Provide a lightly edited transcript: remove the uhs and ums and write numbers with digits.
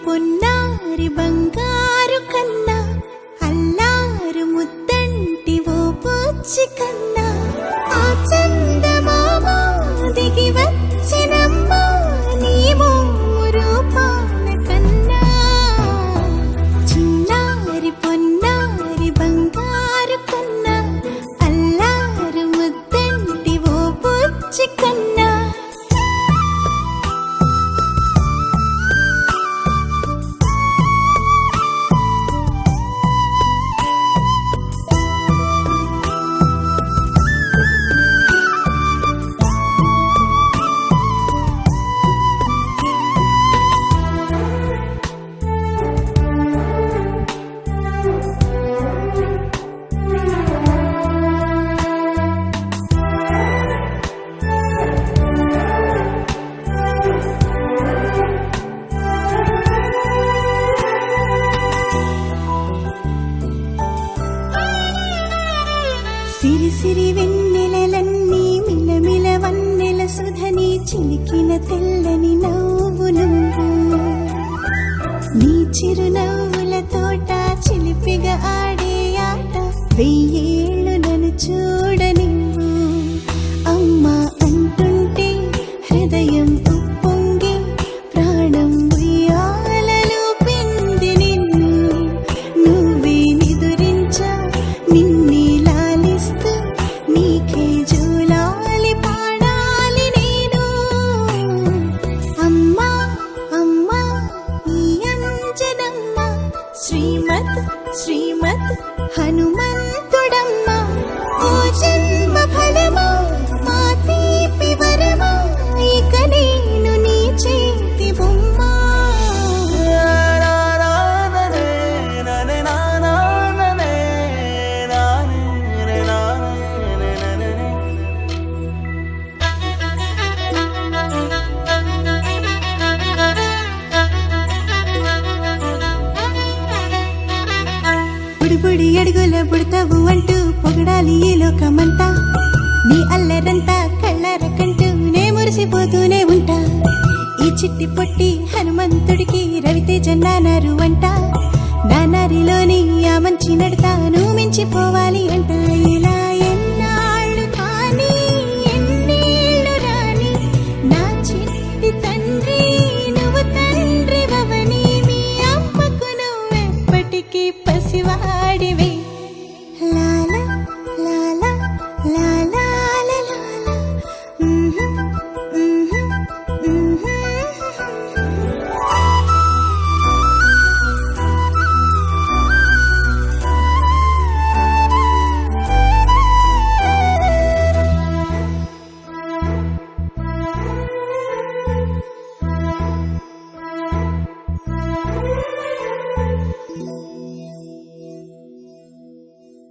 పొన్నారి బంగారు కన్నా అల్లారు ముద్దంటి ఓ పూచి కన్నా ఆ చందమామ దిగి వచ్చినమ్మ నీవు రూపాన కన్నా చిన్నారి పొన్నారి బంగారు కన్నా అల్లారు ముద్దంటి ఓ పూచి కన్నా సిరి సిరి వెన్నెలలన్నీ మిలమిల వన్నెల సుధని చిలికిన తెల్లని నవ్వు నువ్వు నీ చిరునవ్వుల తోట చిలిపిగా ఆడే ఆట వెయ్యేళ్ళు నన్ను చూడనివ్వు అమ్మా అంటుంటే హృదయం ఉప్పొంగి ప్రాణం ఉయ్యాలలో పిండి నిన్ను నువ్వే నిదురించా నిన్నే లాలిస్తూ నీకే జూలాలి పాడాలి నేను అమ్మా అమ్మా ఈ అంజనమ్మ శ్రీమత్ శ్రీమత్ హనుమంతుడమ్మ ఓ జన్మ ఫలమా మా తీపి వరమా ఇక నేను నీ చేతి బొమ్మ బుడిబుడి అడుగుల బుడతావు అంటూ పొగడాలి ఈ లోకమంతా నీ అల్లరంతా కళ్ళరకంటూ నే మురిసిపోతూనే ఉంటా ఈ చిట్టి పొట్టి హనుమంతుడికి రవితేజ నానారు అంట నానారిలోని ఆ మంచి నడతా నువ్వు మించిపోవాలి అంట ఇలా